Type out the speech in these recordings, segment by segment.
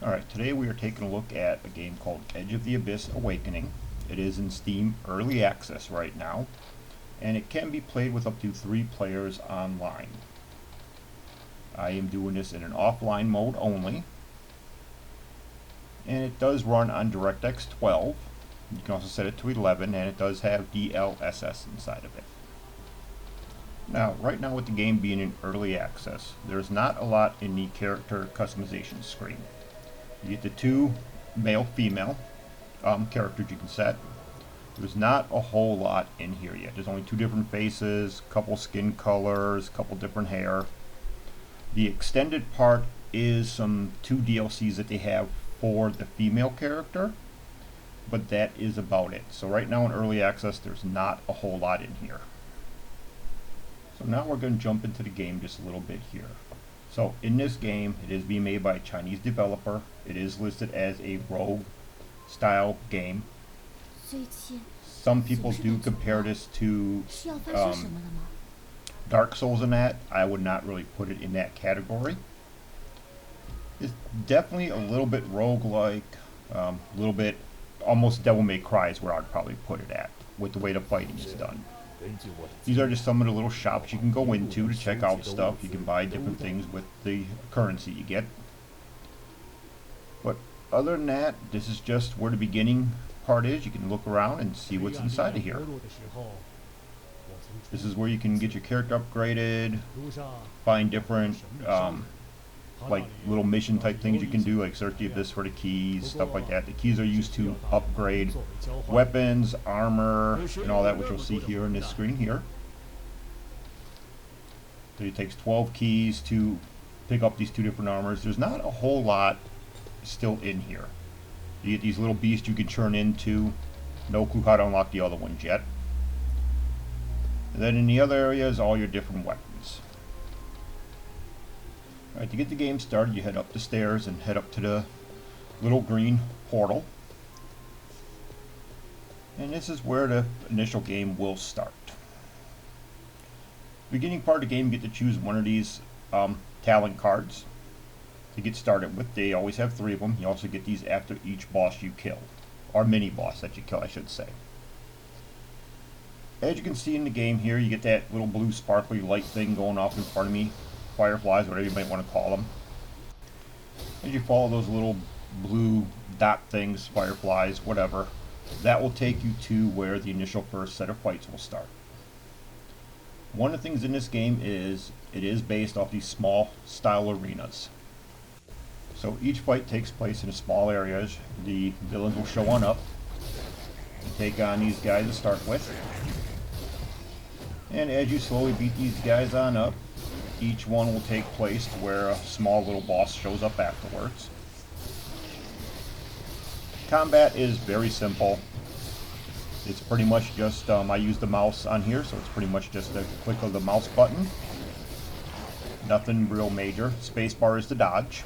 Alright, today we are taking a look at a game called Edge of the Abyss Awakening. It is in Steam Early Access right now, and it can be played with up to 3 players online. I am doing this in an offline mode only, and it does run on DirectX 12. You can also set it to 11, and it does have DLSS inside of it. Now, right now with the game being in early access, there's not a lot in the character customization screen. You get the 2 male-female characters you can set. There's not a whole lot in here yet. There's only 2 different faces, couple skin colors, couple different hair. The extended part is some 2 DLCs that they have for the female character, but that is about it. So right now in early access, there's not a whole lot in here. So now we're going to jump into the game just a little bit here. So in this game, it is being made by a Chinese developer. It is listed as a rogue style game. Some people do compare this to Dark Souls in that. I would not really put it in that category. It's definitely a little bit rogue-like, a little bit almost Devil May Cry is where I'd probably put it at, with the way the fighting is done. These are just some of the little shops you can go into to check out stuff. You can buy different things with the currency you get. But other than that, this is just where the beginning part is. You can look around and see what's inside of here. This is where you can get your character upgraded, find different like little mission type things you can do, like search the abyss for the keys, stuff like that. The keys are used to upgrade weapons, armor, and all that, which you'll see here in this screen here. So it takes 12 keys to pick up these 2 different armors. There's not a whole lot still in here. You get these little beasts you can turn into. No clue how to unlock the other ones yet. And then in the other areas, all your different weapons. Alright, to get the game started, you head up the stairs and head up to the little green portal. And this is where the initial game will start. Beginning part of the game, you get to choose one of these talent cards to get started with. They always have 3 of them. You also get these after each boss you kill, or mini boss that you kill, I should say. As you can see in the game here, you get that little blue sparkly light thing going off in front of me. Fireflies, whatever you might want to call them. As you follow those little blue dot things, fireflies, whatever, that will take you to where the initial first set of fights will start. One of the things in this game is it is based off these small style arenas. So each fight takes place in small areas. The villains will show on up. You take on these guys to start with. And as you slowly beat these guys on up, each one will take place to where a small little boss shows up afterwards. Combat is very simple. It's pretty much just, I use the mouse on here, so it's pretty much just a click of the mouse button. Nothing real major. Spacebar is to dodge.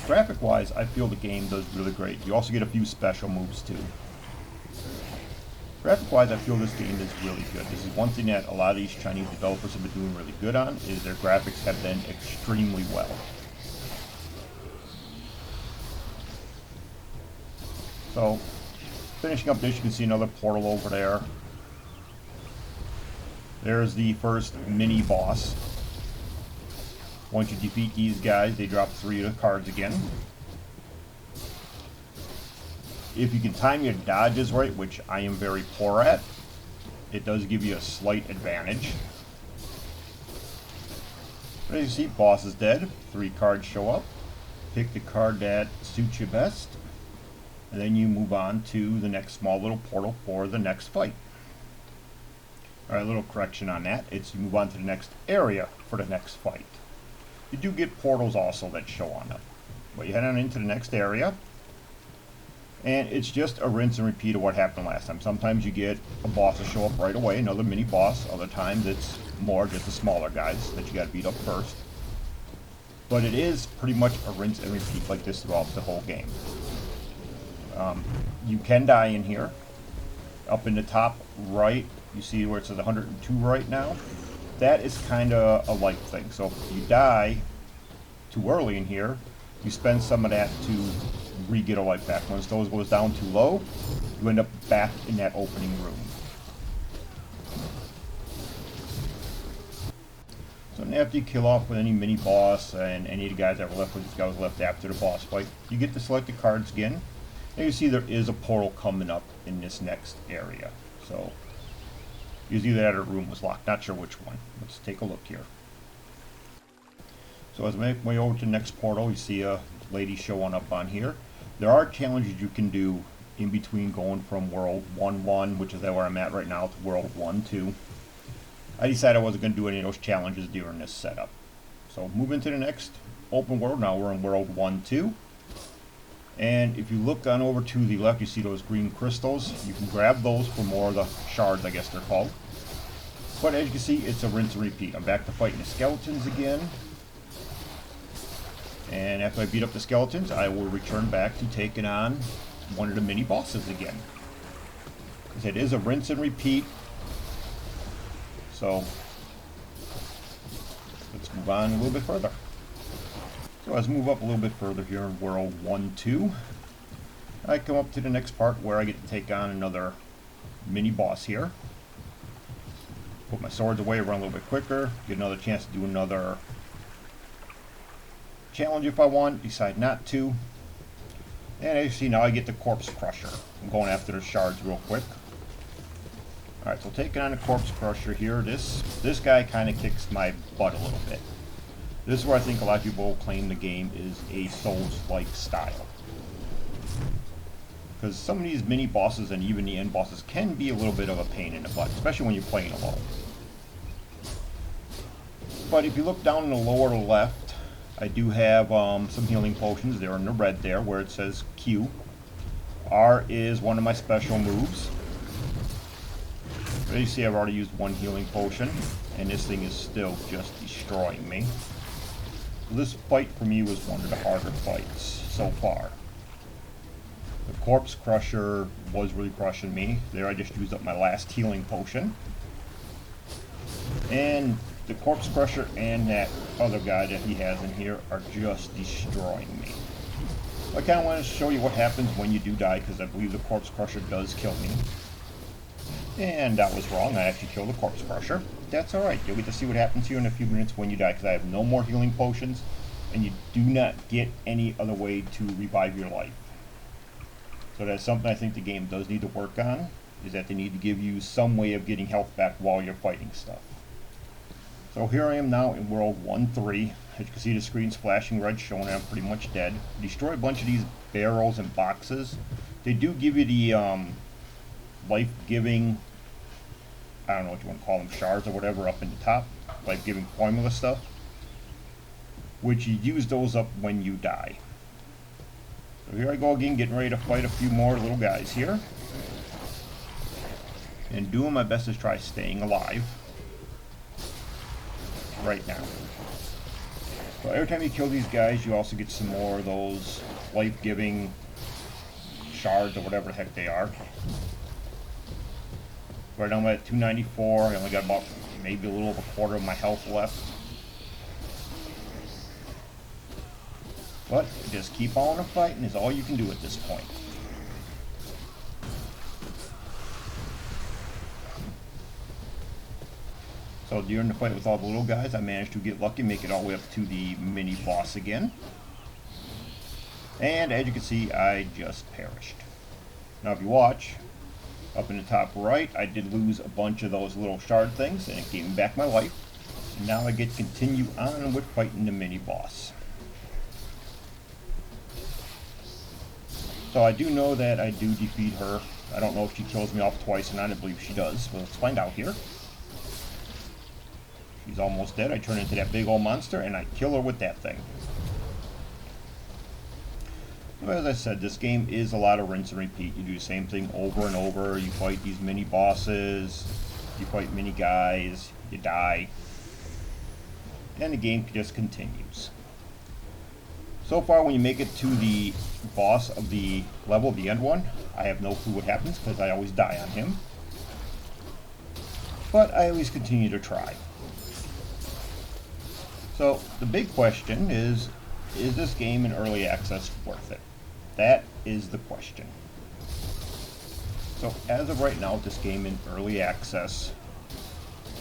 Graphic-wise, I feel the game does really great. You also get a few special moves too. Graphic-wise, I feel this game is really good. This is one thing that a lot of these Chinese developers have been doing really good on, is their graphics have been extremely well. So, finishing up this, you can see another portal over there. There's the first mini boss. Once you defeat these guys, they drop 3 of the cards again. If you can time your dodges right, which I am very poor at, it does give you a slight advantage. But as you see, boss is dead. 3 cards show up. Pick the card that suits you best. And then you move on to the next small little portal for the next fight. Alright, a little correction on that. It's you move on to the next area for the next fight. You do get portals also that show on up. But you head on into the next area. And it's just a rinse and repeat of what happened last time. Sometimes you get a boss to show up right away, another mini boss. Other times it's more just the smaller guys that you gotta beat up first. But it is pretty much a rinse and repeat like this throughout the whole game. You can die in here. Up in the top right, you see where it says 102 right now? That is kind of a life thing. So if you die too early in here, you spend some of that to re-get a life back. Once those goes down too low, you end up back in that opening room. So now after you kill off with any mini-boss and any of the guys that were left with, this guy was left after the boss fight, you get to select the cards again. And you see there is a portal coming up in this next area. So, usually that other room was locked. Not sure which one. Let's take a look here. So as I make my way over to the next portal, you see a lady showing up on here. There are challenges you can do in between going from World 1-1, which is where I'm at right now, to World 1-2. I decided I wasn't going to do any of those challenges during this setup. So moving to the next open world, now we're in World 1-2. And if you look on over to the left, you see those green crystals. You can grab those for more of the shards, I guess they're called. But as you can see, it's a rinse and repeat. I'm back to fighting the skeletons again. And after I beat up the skeletons, I will return back to taking on one of the mini bosses again. Because it is a rinse and repeat. So let's move on a little bit further. So let's move up a little bit further here in World 1-2. I come up to the next part where I get to take on another mini boss here. Put my swords away, run a little bit quicker, get another chance to do another challenge if I want, decide not to. And as you see now I get the Corpse Crusher. I'm going after the shards real quick. Alright, so taking on the Corpse Crusher here, this guy kind of kicks my butt a little bit. This is where I think a lot of people claim the game is a Souls-like style. Because some of these mini bosses and even the end bosses can be a little bit of a pain in the butt, especially when you're playing alone. But if you look down in the lower left, I do have some healing potions. They're in the red there where it says Q. R is one of my special moves. As you see, I've already used one healing potion, and this thing is still just destroying me. This fight for me was one of the harder fights so far. The Corpse Crusher was really crushing me. There I just used up my last healing potion. And the Corpse Crusher and that other guy that he has in here are just destroying me. I kind of want to show you what happens when you do die, because I believe the Corpse Crusher does kill me. And that was wrong. I actually killed the Corpse Crusher. That's alright. You'll get to see what happens to you in a few minutes when you die, because I have no more healing potions, and you do not get any other way to revive your life. So that's something I think the game does need to work on, is that they need to give you some way of getting health back while you're fighting stuff. So here I am now in World 1-3. As you can see, the screen's flashing red, showing I'm pretty much dead. Destroy a bunch of these barrels and boxes. They do give you the life-giving, I don't know what you want to call them, shards or whatever, up in the top. Life-giving formula stuff. Which you use those up when you die. So here I go again, getting ready to fight a few more little guys here. And doing my best to try staying alive right now. So every time you kill these guys, you also get some more of those life-giving shards or whatever the heck they are. Right now I'm at 294. I only got about maybe a little over a quarter of my health left. But just keep on fighting is all you can do at this point. So during the fight with all the little guys, I managed to get lucky, make it all the way up to the mini boss again. And as you can see, I just perished. Now if you watch, up in the top right, I did lose a bunch of those little shard things, and it gave me back my life. And now I get to continue on with fighting the mini boss. So I do know that I do defeat her. I don't know if she kills me off twice or not. I believe she does. But let's find out here. She's almost dead. I turn into that big old monster and I kill her with that thing. Well, as I said, this game is a lot of rinse and repeat. You do the same thing over and over. You fight these mini bosses. You fight mini guys. You die. And the game just continues. So far, when you make it to the boss of the level, the end one, I have no clue what happens because I always die on him. But I always continue to try. So the big question is, is this game in early access worth it? That is the question. So as of right now, with this game in early access,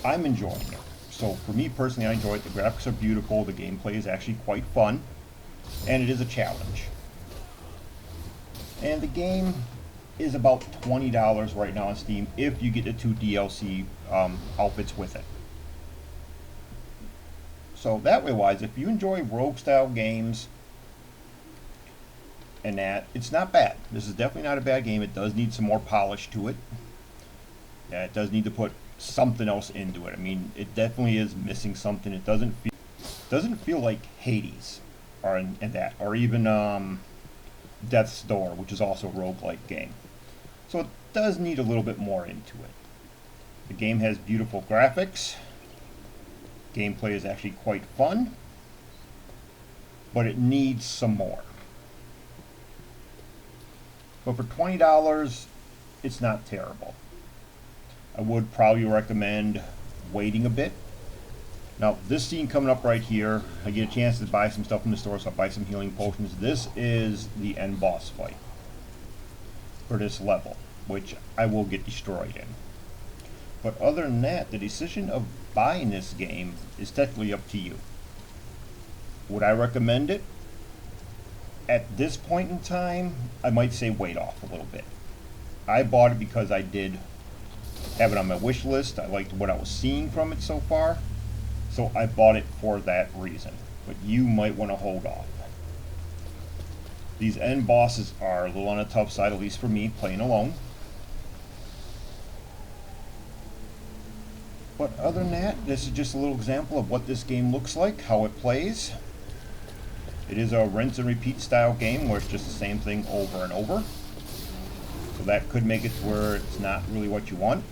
I'm enjoying it. So for me personally, I enjoy it. The graphics are beautiful, the gameplay is actually quite fun, and it is a challenge. And the game is about $20 right now on Steam if you get the 2 DLC outfits with it. So that way wise, if you enjoy rogue style games and that, it's not bad. This is definitely not a bad game. It does need some more polish to it. Yeah, it does need to put something else into it. I mean, it definitely is missing something. It doesn't feel like Hades or in that, or even Death's Door, which is also a roguelike game. So it does need a little bit more into it. The game has beautiful graphics. Gameplay is actually quite fun, but it needs some more. But for $20, it's not terrible. I would probably recommend waiting a bit. Now, this scene coming up right here, I get a chance to buy some stuff in the store, so I'll buy some healing potions. This is the end boss fight for this level, which I will get destroyed in. But other than that, the decision of buying this game is technically up to you. Would I recommend it? At this point in time, I might say wait off a little bit. I bought it because I did have it on my wish list. I liked what I was seeing from it so far, so I bought it for that reason. But you might want to hold off. These end bosses are a little on the tough side, at least for me, playing alone. But other than that, this is just a little example of what this game looks like, how it plays. It is a rinse and repeat style game where it's just the same thing over and over. So that could make it to where it's not really what you want.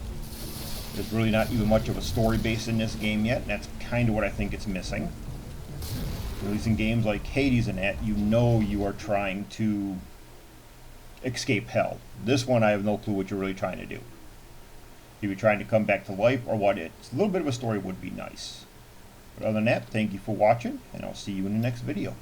There's really not even much of a story base in this game yet, and that's kind of what I think it's missing. At least in games like Hades and that, you know you are trying to escape hell. This one, I have no clue what you're really trying to do. If you're trying to come back to life or what, it's a little bit of a story would be nice. But other than that, thank you for watching, and I'll see you in the next video.